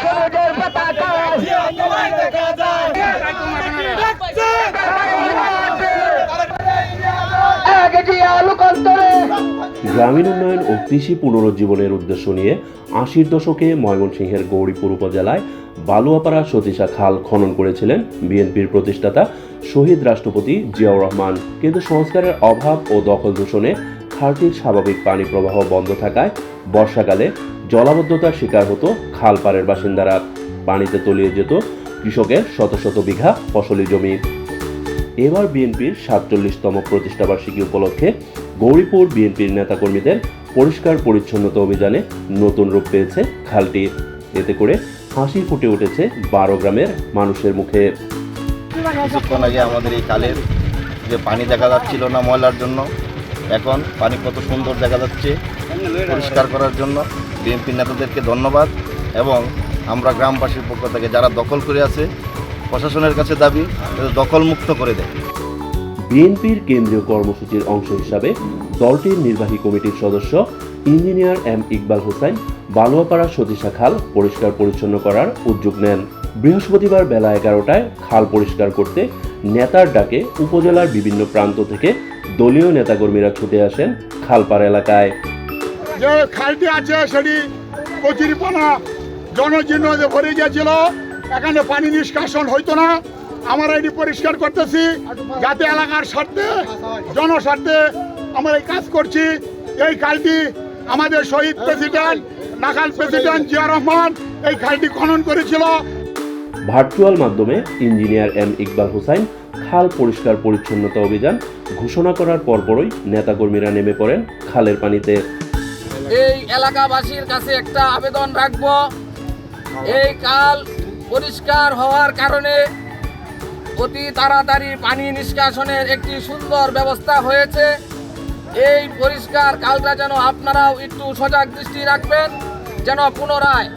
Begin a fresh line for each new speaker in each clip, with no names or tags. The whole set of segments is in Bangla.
সবুজের পতাকা
গ্রামীণ উন্নয়ন ও কৃষি পুনরুজ্জীবনের উদ্দেশ্য নিয়ে ৮০ দশকে ময়মনসিংহের গৌরীপুর উপজেলায় বালুয়াপাড়া সতীশা খাল খনন করেছিলেন বিএনপির প্রতিষ্ঠাতা শহীদ রাষ্ট্রপতি জিয়াউর রহমান। কিন্তু সংস্কারের অভাব ও দখল দূষণে খালটির স্বাভাবিক পানি প্রবাহ বন্ধ থাকায় বর্ষাকালে জলাবদ্ধতার শিকার হতো খালপাড়ের বাসিন্দারা। পানিতে তলিয়ে যেত কৃষকের শত শত বিঘা ফসলি জমি। এবার বিএনপির ৪৭তম প্রতিষ্ঠাবার্ষিকী উপলক্ষে গৌরীপুর বিএনপির নেতাকর্মীদের পরিষ্কার পরিচ্ছন্নতা অভিযানে নতুন রূপ পেয়েছে খালটি। এতে করে হাসি ফুটে উঠেছে ১২ গ্রামের মানুষের মুখে।
কিছুক্ষণ আগে আমাদের এই খালের যে পানি দেখা যাচ্ছিল না ময়লার জন্য, এখন পানি কত সুন্দর দেখা যাচ্ছে। পরিষ্কার করার জন্য বিএনপির নেতাদেরকে ধন্যবাদ, এবং আমরা গ্রামবাসীর পক্ষ থেকে যারা দখল করে আছে প্রশাসনের কাছে দাবি দখল মুক্ত করে দেয়।
বিএনপির কেন্দ্রীয় কর্মসূচির অংশ হিসাবে দলটির নির্বাহী কমিটির সদস্য ইঞ্জিনিয়ার এম ইকবাল হোসেন বালুয়াপাড়া সতীশা খাল পরিষ্কার পরিচ্ছন্ন করার উদ্যোগ নেন। বৃহস্পতিবার বেলা ১১টায় খাল পরিষ্কার করতে নেতার ডাকে উপজেলার বিভিন্ন প্রান্ত থেকে দলীয় নেতাকর্মীরা ছুটে আসেন খালপাড় এলাকায়।
যে খালটি আছে সেটি কচুরিপানা জনজীর্ণ ভরে গিয়েছিল, এখানে পানি নিষ্কাশন হইতো না। আমরা এটি পরিষ্কার করতেছি যাতে এলাকার স্বার্থে জনস্বার্থে আমরা এই কাজ করছি। এই খালটি আমাদের শহীদ প্রেসিডেন্ট নাখাল প্রেসিডেন্ট জিয়া রহমান এই খালটি খনন করেছিল।
ভার্চুয়াল মাধ্যমে ইঞ্জিনিয়ার এম ইকবাল হোসেন খাল পরিষ্কার পরিচ্ছন্নতা অভিযান ঘোষণা করার পরপরই নেতাকর্মীরা নেমে পড়েন খালের পানিতে।
এই এলাকাবাসীর কাছে একটা আবেদন রাখবো, এই খাল পরিষ্কার হওয়ার কারণে অতি তাড়াতাড়ি পানি নিষ্কাশনের একটি সুন্দর ব্যবস্থা হয়েছে। এই পরিষ্কার খালটা যেন আপনারাও একটু সজাগ দৃষ্টি রাখবেন, যেন পুনরায়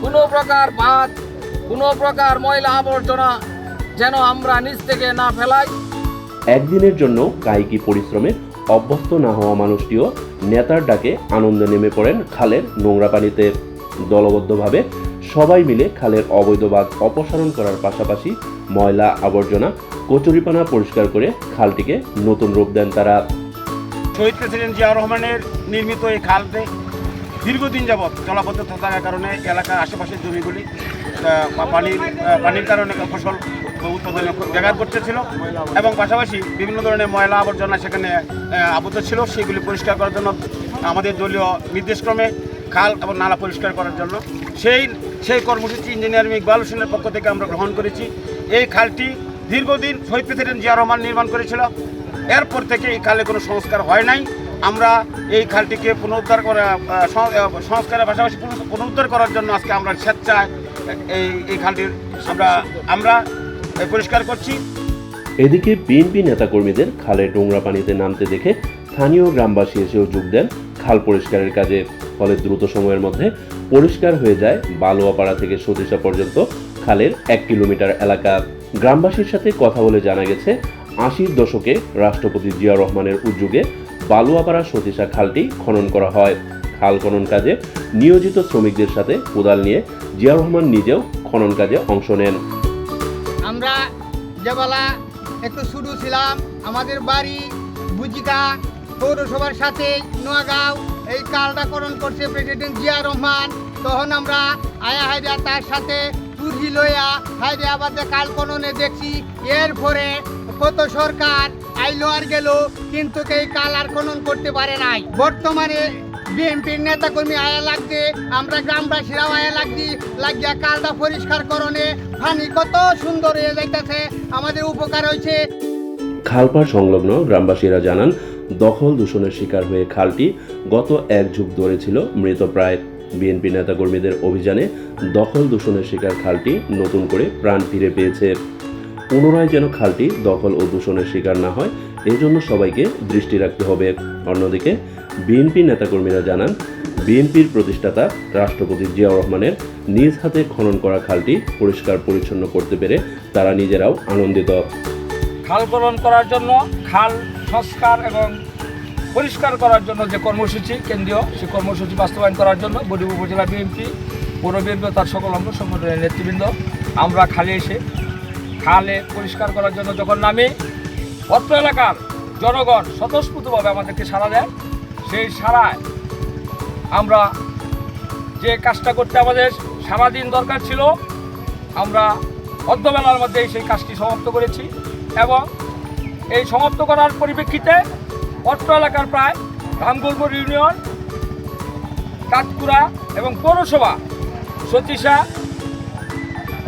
কোনো প্রকার বাদ কোনো প্রকার ময়লা আবর্জনা যেন আমরা নিচ থেকে না ফেলাই।
একদিনের জন্য কায়িকী পরিশ্রমে অভ্যস্ত না হওয়া মানুষটিও নেতার ডাকে আনন্দে নেমে পড়েন খালের নোংরা পানিতে। দলবদ্ধভাবে সবাই মিলে খালের অবৈধ বাঁধ অপসারণ করার পাশাপাশি ময়লা আবর্জনা কচুরিপানা পরিষ্কার করে খালটিকে নতুন রূপ দেন তারা।
শহীদ প্রেসিডেন্ট জিয়াউর রহমানের নির্মিত এই খালটি দীর্ঘদিন যাবৎ জলাবদ্ধ থাকার কারণে এলাকার আশেপাশের জমিগুলি পানির কারণে ফসল উৎপাদনে ব্যাঘাত ঘটতেছিল, এবং পাশাপাশি বিভিন্ন ধরনের ময়লা আবর্জনা সেখানে আবদ্ধ ছিল। সেগুলি পরিষ্কার করার জন্য আমাদের দলীয় নির্দেশক্রমে খাল এবং নালা পরিষ্কার করার জন্য সেই কর্মসূচি ইঞ্জিনিয়ার ইকবাল হোসেনের পক্ষ থেকে আমরা গ্রহণ করেছি। এই খালটি দীর্ঘদিন শহীদ প্রেসিডেন্ট জিয়া রহমান নির্মাণ করেছিল, এরপর থেকে এই খালে কোনো সংস্কার হয় নাই। আমরা এই খালটিকে সংস্কারের পাশাপাশি পুনরুদ্ধার করার জন্য আজকে আমরা স্বেচ্ছায় এই খালটির আমরা পরিষ্কার করছি।
এদিকে বিএনপি নেতাকর্মীদের খালের নোংরা পানিতে নামতে দেখে স্থানীয় গ্রামবাসী এসেও যোগ দেন খাল পরিষ্কারের কাজে। ফলে দ্রুত সময়ের মধ্যে পরিষ্কার হয়ে যায় বালুয়াপাড়া থেকে সতীশা পর্যন্ত খালের ১ কিলোমিটার এলাকা। গ্রামবাসীর সাথে কথা বলে জানা গেছে ৮০ দশকে রাষ্ট্রপতি জিয়া রহমানের উদ্যোগে বালুয়াপাড়া সতীশা খালটি খনন করা হয়। খাল খনন কাজে নিয়োজিত শ্রমিকদের সাথে কোদাল নিয়ে জিয়া রহমান নিজেও খনন কাজে অংশ নেন।
আমরা যেবেলা একটু শুরু ছিলাম, আমাদের বাড়ি বুজিকা পৌরসভার সাথে নোয়াগাঁও এই খালটা খনন করছে প্রেসিডেন্ট জিয়া রহমান। তখন আমরা আয়া হাইরা তার সাথে তুরহি লইয়া হায়দ্রাবাদে খাল খননে দেখছি। এরপরে কত সরকার আইলো আর গেল, কিন্তু এই খাল আর খনন করতে পারে নাই। বর্তমানে বিএনপির নেতাকর্মী আয়া লাগছে, আমরা গ্রামবাসীরাও আয়া লাগিয়া খালটা পরিষ্কার করণে পানি কত সুন্দর হয়ে যাইতেছে, আমাদের উপকার হয়েছে।
খালপাড় সংলগ্ন গ্রামবাসীরা জানান, দখল দূষণের শিকার হয়ে খালটি গত ১ যুগ ধরে ছিল মৃতপ্রায়। বিএনপি নেতাকর্মীদের অভিযানে দখল দূষণের শিকার খালটি নতুন করে প্রাণ ফিরে পেয়েছে। পুনরায় যেন খালটি দখল ও দূষণের শিকার না হয়, এজন্য সবাইকে দৃষ্টি রাখতে হবে। অন্যদিকে বিএনপি নেতাকর্মীরা জানান, বিএনপির প্রতিষ্ঠাতা রাষ্ট্রপতি জিয়াউর রহমানের নিজ হাতে খনন করা খালটি পরিষ্কার পরিচ্ছন্ন করতে পেরে তারা নিজেরাও আনন্দিত।
খাল খনন করার জন্য, খাল সংস্কার এবং পরিষ্কার করার জন্য যে কর্মসূচি কেন্দ্রীয়, সেই কর্মসূচি বাস্তবায়ন করার জন্য বডিব উপজেলা বিএনপি পৌরবীর তার সকল অঙ্গ সংগঠনের নেতৃবৃন্দ আমরা খালে এসে খালে পরিষ্কার করার জন্য যখন নামি অত্র এলাকার জনগণ স্বতঃস্ফূর্তভাবে আমাদেরকে সাড়া দেয়। সেই সাড়ায় আমরা যে কাজটা করতে আমাদের সারাদিন দরকার ছিল আমরা অর্ধবেলার মধ্যেই সেই কাজটি সমাপ্ত করেছি এবং এই সমাপ্ত করার পরিপ্রেক্ষিতে অত্র এলাকার প্রায় রামগোলপুর ইউনিয়ন, কাঠকুড়া এবং পৌরসভা সতীশা,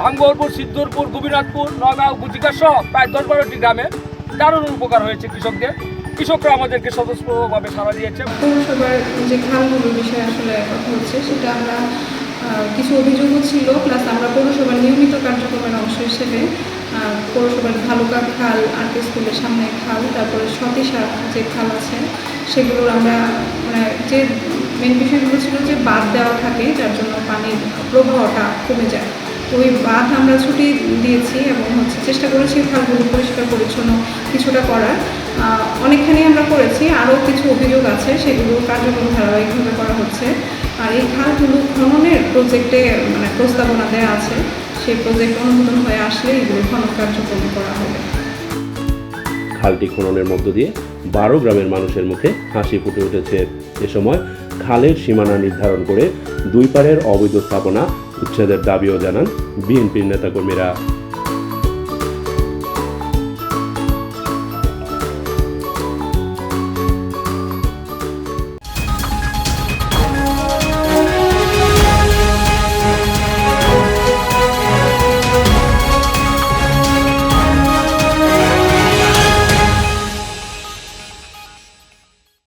রামগোলপুর, সিদ্ধুরপুর, গোপীনাথপুর, নগাঁও, বুচিকা সহ প্রায় 10-12টি গ্রামে দারুণ উপকার হয়েছে কৃষকদের। কৃষকরা আমাদেরকে স্বতঃস্ফূর্তভাবে সাড়া দিয়েছে।
পৌরসভার যে খালগুলোর বিষয়ে আসলে কথা হচ্ছে সেটা আমরা কিছু অভিযোগও ছিল, প্লাস আমরা পৌরসভার নিয়মিত কার্যক্রমের অংশ হিসেবে পৌরসভার ভালুকা খাল, আরকে স্কুলের সামনে খাল, তারপরে সতীশা যে খাল আছে সেগুলোর আমরা মানে যে মেন বিষয়গুলো ছিল যে বাঁধ দেওয়া থাকে যার জন্য পানির প্রবাহটা কমে যায়। তো ওই বাঁধ আমরা ছুটি দিয়েছি এবং চেষ্টা করেছি খালগুলো পরিষ্কার পরিচ্ছন্ন কিছুটা করার। অনেকখানি আমরা করেছি, আরও কিছু অভিযোগ আছে সেগুলো কার্যক্রম ধারাবাহিকভাবে করা হচ্ছে। আর এই খালগুলো খননের প্রজেক্টে মানে প্রস্তাবনা দেওয়া আছে, সেই প্রজেক্ট অনুমোদন হয়ে আসলে এগুলো খনন কার্যক্রম করা হবে।
খালটি খননের মধ্য দিয়ে 12 গ্রামের মানুষের মুখে হাসি ফুটে উঠেছে। এ সময় খালের সীমানা নির্ধারণ করে দুই পাড়ের অবৈধ স্থাপনা উচ্ছেদের দাবিও জানান বিএনপির নেতাকর্মীরা।